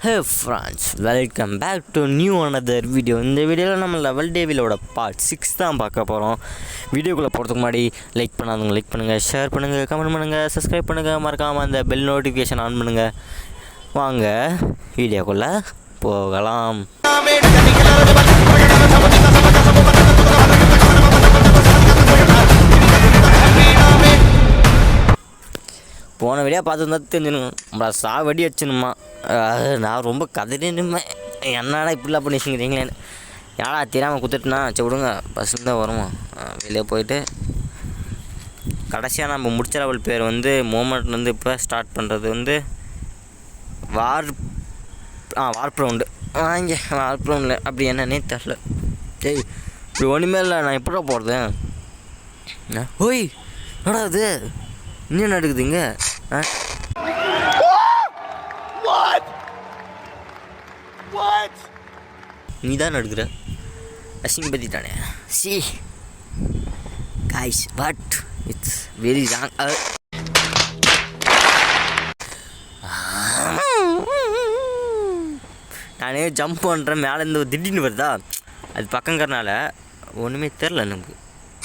Hey friends, welcome back to new another video. இந்த வீடியோவில் நம்ம லெவல் டேவிலோட பார்ட் 6 தான் பார்க்க போகிறோம். வீடியோக்குள்ளே போகிறதுக்கு முன்னாடி லைக் பண்ணாதவங்க லைக் பண்ணுங்கள், ஷேர் பண்ணுங்கள், கமெண்ட் பண்ணுங்கள், சப்ஸ்கிரைப் பண்ணுங்கள், மறக்காமல் அந்த பெல் நோட்டிஃபிகேஷன் ஆன் பண்ணுங்கள். வாங்க வீடியோக்குள்ளே போகலாம். போன வீடியோ பார்த்துருந்தா தெரிஞ்சுக்கணும், நம்மளை சாவடி வச்சுணுமா. நான் ரொம்ப கதறினுமே, என்னடா இப்படிலாம் பண்ணி வச்சுக்கிறீங்களேன்னு. யாரா தெரியாமல் குத்துட்டுனா சரி விடுங்க, பஸ்ஸுன்னு தான் வருமா. வெளியே போயிட்டு கடைசியாக நம்ம முடிச்ச லெவல் பேர் வந்து மூமெண்ட்லேருந்து இப்போ ஸ்டார்ட் பண்ணுறது வந்து வார்ப் ரவுண்டு. வாங்க வார்ப் ரவுண்டில் அப்படி என்னன்னே தெரில. சரி இப்படி ஒன்றுமே இல்லை, நான் எப்படா போகிறது. ஓய் என்னடா அது இன்னும் நடக்குதுங்க. நீ தான் நடக்குற அசிங்கப்படுத்திட்டானே. சி guys, but it's very wrong. நானே ஜம்ப் பண்ணுறேன், மேலேருந்து திடீர்னு வருதா, அது பக்கங்கிறனால ஒன்றுமே தெரில நமக்கு.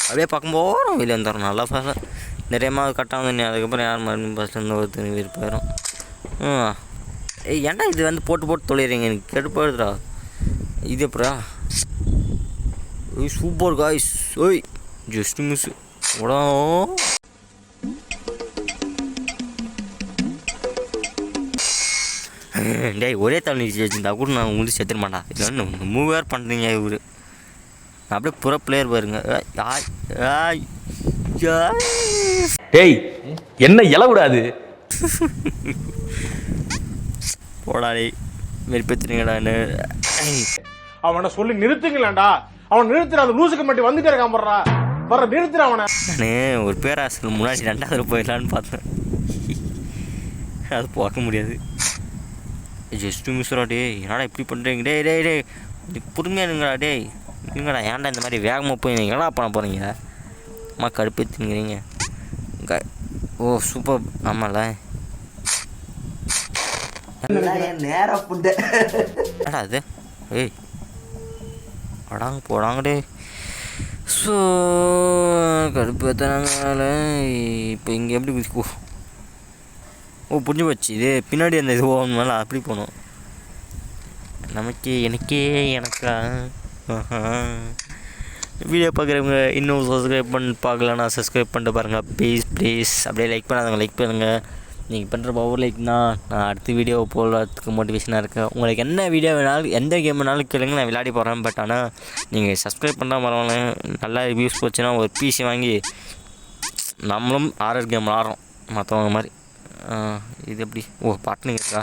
அப்படியே பக்கம் போகிறோம், வெளியே வந்துடுறோம். நல்லா ஃபேஸாக நிறைய மாதம் கட்டாக வந்து அதுக்கப்புறம் யார் மறுபடியும் பஸ்லேருந்து ஒருத்தர் விருப்பாயிரும். ஏன்டா இது வந்து போட்டு தொலைகிறீங்க, எனக்கு கெடுப்பாடுதுடா இது. அப்புறம் சூப்பர் காய்ஸ். ஓய் ஜஸ்ட் மிஸ் உடம். டேய் ஒரே தண்ணி வச்சுருந்தா கூட நான் உங்களுக்கு செத்துட மாட்டா. இது வந்து மூவேர் பண்ணுறீங்க இவர். அப்படியே புற பிளேயர் பாருங்க. டேய் என்ன இலவிடாது போடாடே வெறுப்பேற்றுறீங்கடான்னு. அவனை சொல்லி நிறுத்துங்களேன்டா. அவன் நிறுத்துற அந்த லூசுக்கு மட்டும் வந்துட்டே இருக்கான். வர நிறுத்துற அவனை. நான் ஒரு பேராசிரியர் முன்னாடி 2வது போயிடலான்னு பார்த்தேன், அது பார்க்க முடியாது. ஜஸ்ட் மிஸ்ரா. டே என்னடா இப்படி பண்ணுறீங்க. டே டே டே பொறுமையாக இருங்கடா. டே இருங்கடா, ஏன்டா இந்த மாதிரி வேகமாக போய் நீங்கள் என்னடா பண்ண போகிறீங்க. அம்மா கடுப்பேற்றுங்கிறீங்க. ஓ சூப்பர். ஆமாம்ல நேரம் புண்டை ஏடா அது. ஏய் அடாங்க போடாங்க. டே ஸோ கடுப்பு ஏற்றினாங்க. இப்போ இங்கே எப்படி குதிக்கோ. ஓ புரிஞ்சு போச்சு. இது பின்னாடி அந்த இது போகணும்னால அப்படி போகணும். எனக்கா வீடியோ பார்க்குறவங்க இன்னும் சப்ஸ்கிரைப் பண்ணி பார்க்கலன்னா சப்ஸ்கிரைப் பண்ணிட்டு பாருங்கள் ப்ளீஸ். அப்படியே லைக் பண்ணாதவங்க லைக் பண்ணுங்கள். நீங்கள் பண்ணுற பவர் லைக்னா நான் அடுத்த வீடியோ போடுறதுக்கு மோட்டிவேஷனாக இருக்கேன். உங்களுக்கு என்ன வீடியோ வேணாலும் எந்த கேம் வேணாலும் கேளுங்க, நான் விளையாடி போகிறேன். பட் ஆனால் நீங்கள் சப்ஸ்கிரைப் பண்ணால் பரவாயில்ல. நல்லா வியூஸ் போச்சுன்னா ஒரு பிசி வாங்கி நம்மளும் ஆர்ஆர் கேம் விளாட்றோம் மற்றவங்க மாதிரி. இது எப்படி பாட்டுன்னு இருக்கா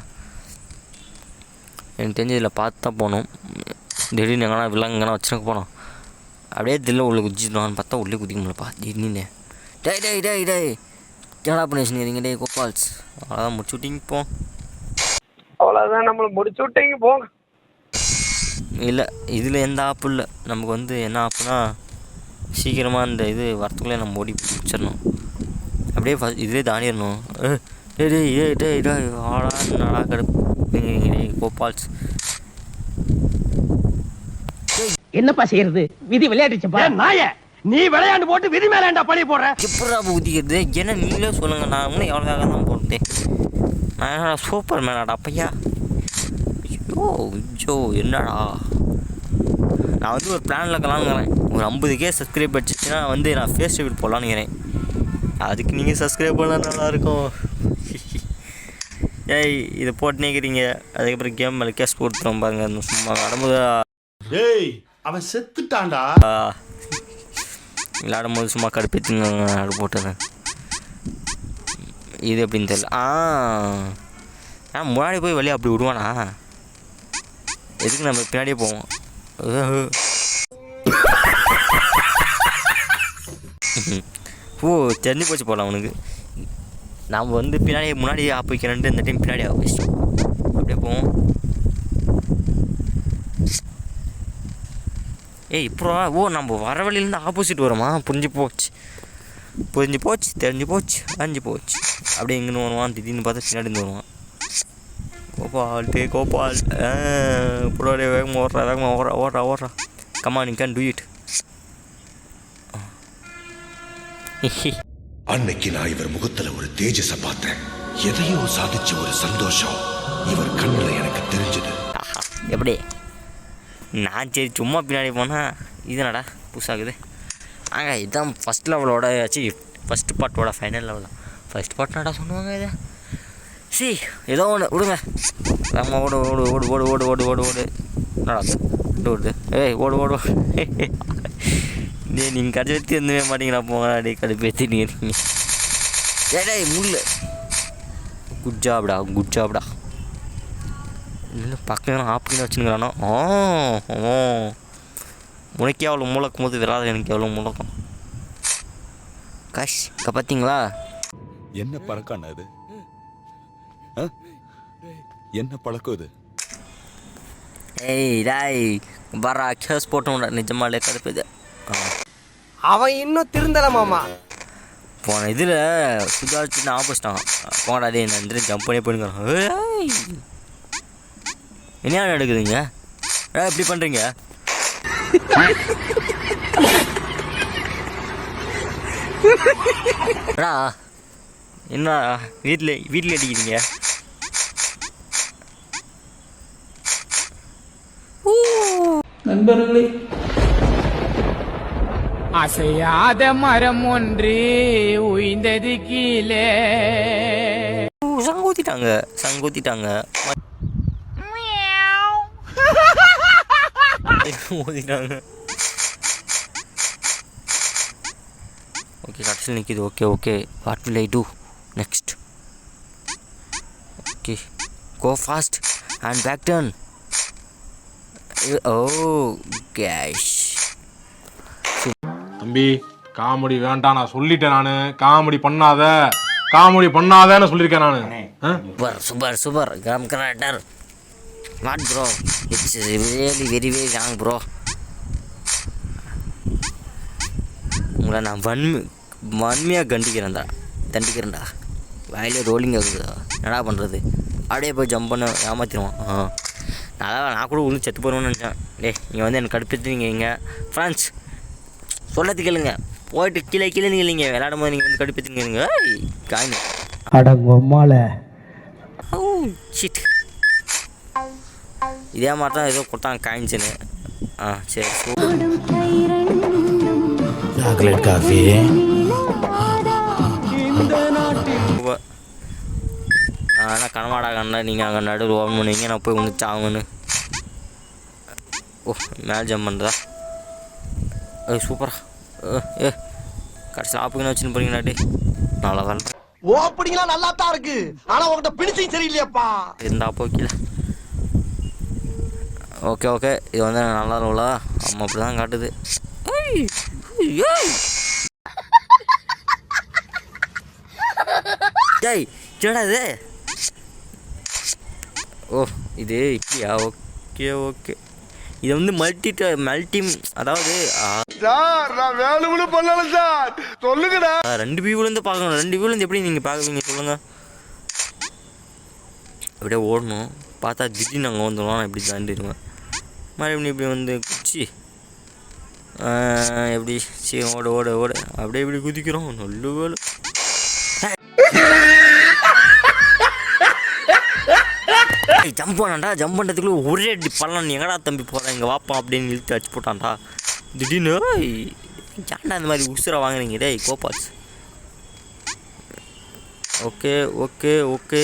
எனக்கு தெரிஞ்சு. இதில் பார்த்து தான் போகணும். திடீர்னு எங்கன்னா விலங்குங்கன்னா வச்சுருக்க போனோம். அப்படியே தில்ல உள்ளே குதிச்சிடலான்னு பார்த்தா உள்ளே குதிக்க முடியலப்பா திடீர்னு. டேய் என்னடா பண்ணி வச்சுருக்கீங்க. டே கோபால்ஸ் அவ்வளோதான் முடிச்சு விட்டீங்க. போ அவ்வளோதான் நம்மளை முடிச்சு விட்டீங்க போங்க. இல்லை இதில் எந்த ஆப்பு இல்லை நமக்கு. வந்து என்ன ஆப்புனா சீக்கிரமாக இந்த இது வரத்துக்குள்ளே நம்ம ஓடி முடிச்சிடணும். அப்படியே இதிலே தாண்டிடணும். டேய் ஆடா நடா கடுப்பு கோபால்ஸ். என்னப்பா செய்யறது, விதி விளையாடுச்சுப்பா. நாய நீ விளையாண்டு போட்டு விதி மேலேண்டா பழி போடுற. எப்படா ஊதிக்கிறது என்ன நீங்களே சொல்லுங்க. நான் இன்னும் எவ்வளோ வேக தான் போட்டேன். நான் என்னடா சூப்பர் மேனாடா அப்பையா. ஐயோ என்னடா, நான் வந்து ஒரு பிளானில் இருக்கலாம்ங்கிறேன். ஒரு 50K சப்ஸ்கிரைப் வச்சுச்சுன்னா வந்து நான் ஃபேஸ் ரிவீல் போடலான்னுங்கிறேன். அதுக்கு நீங்கள் சப்ஸ்கிரைப் பண்ணால் நல்லாயிருக்கும். ஏய் இதை போட்டு நிற்கிறீங்க, அதுக்கப்புறம் கேம் மேலே கேஸ் கொடுத்துரும் பாருங்க. அந்த சும்மா நடமுதா. டேய் அவன் செத்துட்டான்டா. விளையாடும் போது சும்மா கடுப்பேற்றுங்க அது போட்டது. இது எப்படின்னு தெரியல. முன்னாடி போய் வெளியே அப்படி விடுவானா. எதுக்கு நம்ம பின்னாடியே போவோம். தெரிஞ்சு போச்சு போகலாம் அவனுக்கு. நாம் வந்து முன்னாடி ஆப் வைக்கிறேன்ட்டு இந்த டைம் பின்னாடி ஆப் வச்சிட்டோம். அப்படியே போவோம். இப்போ நம்ம வர வழியிலேருந்து ஆப்போசிட் வரோமா. புரிஞ்சு போச்சு. புரிஞ்சு போச்சு, தெரிஞ்சு போச்சு, அஞ்சு போச்சு. அப்படியே எங்கேன்னு வருவான், திடீர்னு பார்த்தா பின்னாடி இருந்து வருவான். கோபால் புரோடே வேகமாக ஓடுறா come on you can do it. அன்னைக்கு நான் இவர் முகத்துல ஒரு தேஜஸ பார்த்தேன். எதையோ சாதிச்ச ஒரு சந்தோஷம் இவர் கண்ணுல எனக்கு தெரிஞ்சது. எப்படி நான் சரி சும்மா பின்னாடி போனால் இதுனடா புதுசாகுது. இதுதான் ஃபஸ்ட் லெவலோட ஆச்சு, ஃபஸ்ட் பார்ட்டோட ஃபைனல் லெவலில் ஃபஸ்ட் பார்ட்னாடா சொன்னாங்க இதை. ஏதோ ஒன்று விடுங்க. ஓடு ஓடு ஓடு ஓடு ஓடு ஓடு ஓடு ஓடு என்னடா ஓடுது? ஓடு நீங்கள் கடைசி வச்சு எதுவுமே மாட்டீங்களா? போங்கடா கடுப்பேற்றி நீங்கள் முள்ள. குட் ஜாப்டா. இன்னும் பக்கம் ஆப்பின்னு வச்சுருக்கிறானோ. உனக்கே அவ்வளோ முழக்கும் போது விராது எனக்கு எவ்வளோ முழக்கம். காஷ் பார்த்தீங்களா என்ன பழக்கம் அது? என்ன பழக்கம் இது? டாய் வர அக்ஷஸ் போட்டோம்டா நிஜமாலே கடுப்புது. அவன் இன்னும் திருந்தல மாமா. போன இதில் சுதாரிச்சுன்னு ஆப்போசிட்டான். போங்கடா அதே நான் ஜம்ப் பண்ணி போயிருக்கேன். என்ன நடக்குதுங்க? எப்படி பண்ணுறீங்க? என்ன வீட்டில் அடிக்கிறீங்க? நண்பர்களே, அசையாத மரம் ஒன்று உய்ந்தது கீழே. சங்கூத்திட்டாங்க ஊதிட்டாங்க. ஓகே கடைசியில் நிற்கிது. Okay what will I do next? Okay go fast and back turn. ஓ கேஷ். தம்பி காமெடி வேண்டாம் நான் சொல்லிட்டேன். நான் காமெடி பண்ணாதன்னு சொல்லியிருக்கேன் நான். Super come character. What bro, it's really very very wrong bro. உங்களை நான் வன்மையாக தண்டிக்கிறேன்டா. வாயிலே ரோலிங் ஆகுது. என்னடா பண்ணுறது? அப்படியே போய் ஜம்ப் பண்ண ஏமாற்றிடுவான். நான் கூட உள்ள செத்து போகிறோன்னு நினச்சேன். நீங்கள் வந்து எனக்கு கடுப்பிட்டு நீங்கள் ஃப்ரெண்ட்ஸ் சொல்லத்து கேளுங்க. போயிட்டு கீழே இல்லைங்க விளையாடும் போது நீங்கள் வந்து கடுப்பிட்டுங்க காய்னு அடங்கம்மால. ஷிட் இதே மாதிரி தான் ஏதோ கொடுத்தாங்க காயின்ஸுன்னு. சரி சாக்லேட் காஃபி. ஆனால் கனவாடா கண்ணா நீங்கள் அங்கே நடுவில் ஓன் பண்ணுவீங்க. நான் போய் ஒன்று சாங்கன்னு. மேலே ஜம்ப் பண்ணுறதா? சூப்பரா. கடைசியில் ஆப்புக்குன்னு வச்சுன்னு போறீங்களாட்டி நல்லா தான் ஓப்பனிங்லாம் நல்லா தான் இருக்கு. ஆனா உங்ககிட்ட பிடிச்சும் சரியில்லையாப்பா. இருந்தா போக்கல. ஓகே இது வந்து நல்லா இருக்கும்ல? அம்மா அப்படி தான் காட்டுது. டேய் என்னடா இது? இது இக்கியா? ஓகே இது வந்து மல்டி அதாவது ரெண்டு வியூலேருந்து பார்க்கணும். ரெண்டு வியூலேருந்து எப்படி நீங்கள் பார்க்குவீங்க சொல்லுங்கள்? அப்படியே ஓடணும். பார்த்தா திடீர்னு நாங்கள் வந்துடுவோம். நான் இப்படி தாண்டிடுவேன். மறுபடியும் இப்படி வந்து குச்சி எப்படி சரி ஓடு அப்படியே இப்படி குதிக்கிறோம். நல்ல வேலை. ஜம்ப் பண்ணான்டா. ஜம்ப் பண்ணுறதுக்குள்ளே ஒரே அடி பள்ளம். நீ எங்கடா தம்பி போகிறேன் இங்கே வாப்பா அப்படின்னு இழுத்து அடிச்சு போட்டான்டா. திடீர்னு ஏன்டா இந்த மாதிரி உசுரை வாங்குறீங்க? டேய் கோபால்ஸ். ஓகே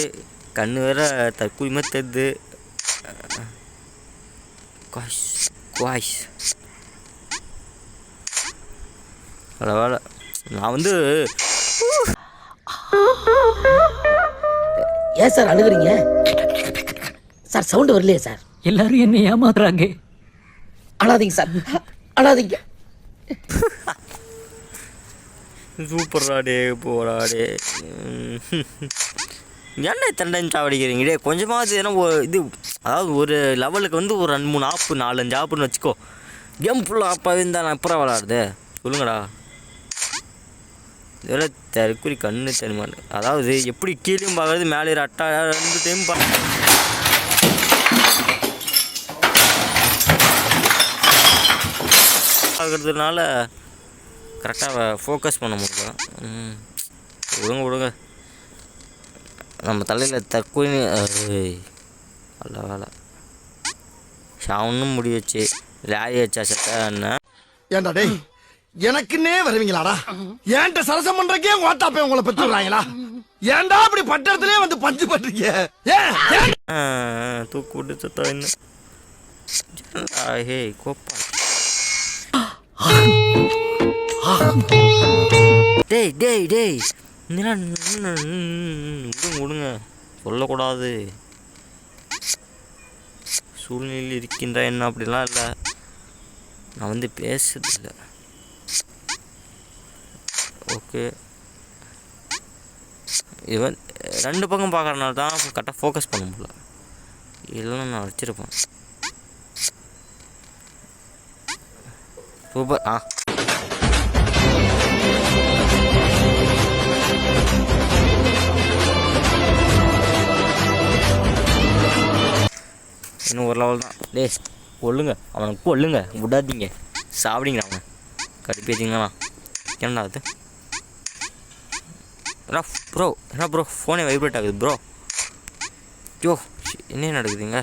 கண்ணு வேற தற்கூலியமாக தெரியுது. குவாய்ஸ் வேலை. நான் வந்து ஏன் சார் அழுகுறீங்க? சார் சவுண்ட் வரலையே சார். எல்லாரும் என்ன ஏமாத்துறாங்க. அழாதீங்க சார், அழாதீங்க. சூப்பராடே போராடே. என்ன தண்டன் சாவடிக்கிறீங்க? டே கொஞ்சமாவது ஏன்னா இது அதாவது ஒரு லெவலுக்கு வந்து ஒரு 2-3 ஆப்பு 4-5 ஆப்புன்னு வச்சுக்கோ. கேம் ஃபுல்லாக ஆப்பாகவே இருந்தால் நான் அப்புறம் விளாடுது சொல்லுங்கடா. இதெல்லாம் தற்கொலை கண்ணு தெரியுமா? அதாவது எப்படி கீழே பார்க்குறது மேலே 2 டைம் பார்க்க ஆகிறதுனால கரெக்டாக ஃபோக்கஸ் பண்ண முடியல. விடுங்க நம்ம தலையில் தற்கொலை நல்ல வேலை ஷாவுன்னு முடி வச்சு லாரி வச்சா சட்டை என்ன ஏண்டா டேய் எனக்குன்னே வருவீங்களாடா? ஏன்ட்ட சரசம் பண்றக்கே ஓட்டாப்பே உங்களை பெற்றுறாங்களா? ஏன்டா அப்படி பட்டத்திலே வந்து பஞ்சு பண்றீங்க? தூக்கு விட்டு சத்தா என்ன ஹே கோப்பா டேய் டேய் டேய் விடுங்க சொல்லக்கூடாது. சூழ்நிலையில் இருக்கின்ற என்ன அப்படிலாம் இல்லை, நான் வந்து பேசுறதில்லை. ஓகே இவன் ரெண்டு பக்கம் பார்க்குறனால தான் கரெக்டாக ஃபோக்கஸ் பண்ண முடியல, இல்லைன்னா நான் வச்சுருப்பேன். சூப்பர். இன்னும் ஒரு லெவல் தான். டேய் கொல்லுங்க அவனுக்கு, கொல்லுங்க விடாதீங்க, சாப்பிடுங்க அவனை கடுப்பேற்றிங்கண்ணா. என்னடா அது ப்ரோ? என்ன ப்ரோ ஃபோனே வைப்ரேட் ஆகுது ப்ரோ? யோ என்ன நடக்குதுங்க?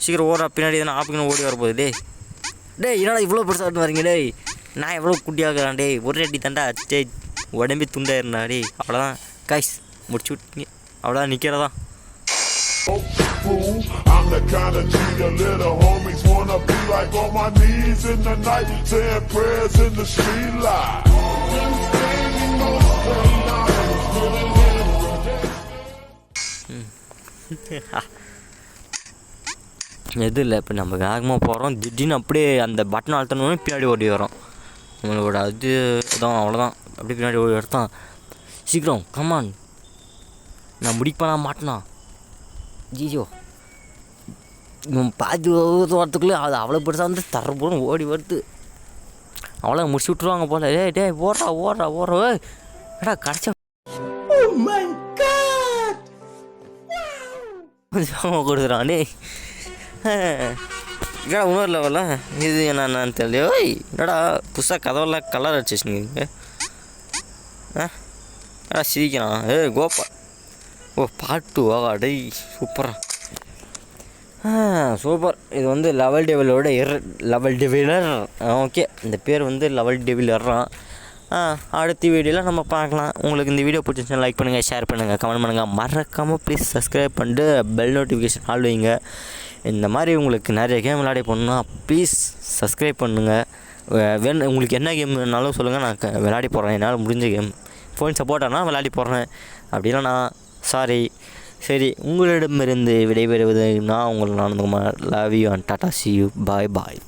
சீக்கிரம் ஓடுறா, பின்னாடி தானே ஆப்புக்குன்னு ஓடி வரப்போகுது. டேய் என்னடா இவ்வளோ பெருசாக வரீங்க? டேய் நான் எவ்வளோ குட்டியாகிறேன்? டேய் ஒரு அடி தண்டா டே உடம்பே துண்டாயிருந்தா. டேய் அவ்வளோதான் கைஸ், முடிச்சு விட்டீங்க, அவ்வளோதான் நிற்கிறதா. I'm the kind of G the little homies wanna be like, on my knees in the night, saying prayers in the street light. எதுவும் இல்லை, இப்போ நம்ம வேகமாக போகிறோம், திடீர்னு அப்படியே அந்த பட்டன் அழுத்தணுன்னு பின்னாடி ஓடி வரோம். நம்மளோட அது தான் அவ்வளோதான், அப்படியே பின்னாடி ஓடி எடுத்தான். சீக்கிரம் கமான், நான் முடிப்பேனா மாட்டினா ஜிஜோ பாதி வரத்துக்குள்ளே அது அவ்வளோ பெருசாக வந்து தரப்போன்னு ஓடி வருது. அவ்வளோ முடிச்சு விட்ருவாங்க போல. டே ஓடுறா ஏடா கடைச்சா கொடுத்துறான். டே ஏடா இன்னொரு லெவலில் இது என்னன்னு தெரியல. ஓய் என்னடா புதுசாக கதவெல்லாம் கலர் அடிச்சிச்சுங்க. ஏடா சிரிக்கிறான். கோப்பா பாட்டு வாகா. டேய் சூப்பரா சூப்பர். இது வந்து லெவல் டெவிலோட லெவல் டெவிலர். ஓகே இந்த பேர் வந்து லெவல் டெவிலர்றான். அடுத்த வீடியோவில் நம்ம பார்க்கலாம். உங்களுக்கு இந்த வீடியோ பிடிச்சிருந்துச்சுன்னா லைக் பண்ணுங்கள், ஷேர் பண்ணுங்கள், கமெண்ட் பண்ணுங்கள், மறக்காமல் ப்ளீஸ் சப்ஸ்கிரைப் பண்ணிட்டு பெல் நோட்டிஃபிகேஷன் ஆல் வைங்க. இந்த மாதிரி உங்களுக்கு நிறைய கேம் விளையாடி போடணுன்னா ப்ளீஸ் சப்ஸ்கிரைப் பண்ணுங்கள். உங்களுக்கு என்ன கேம் வேணாலும் சொல்லுங்கள், நான் விளையாடி போடுறேன். என்னால் முடிஞ்ச கேம் ஃபோன் சப்போர்ட் ஆனால் விளையாடி போடுறேன். அப்படிலாம் நான் சாரி. சரி, உங்களிடமிருந்து விடைபெறுவது நான் உங்கள் Anandakumar. Love you and Tata, C you, bye bye.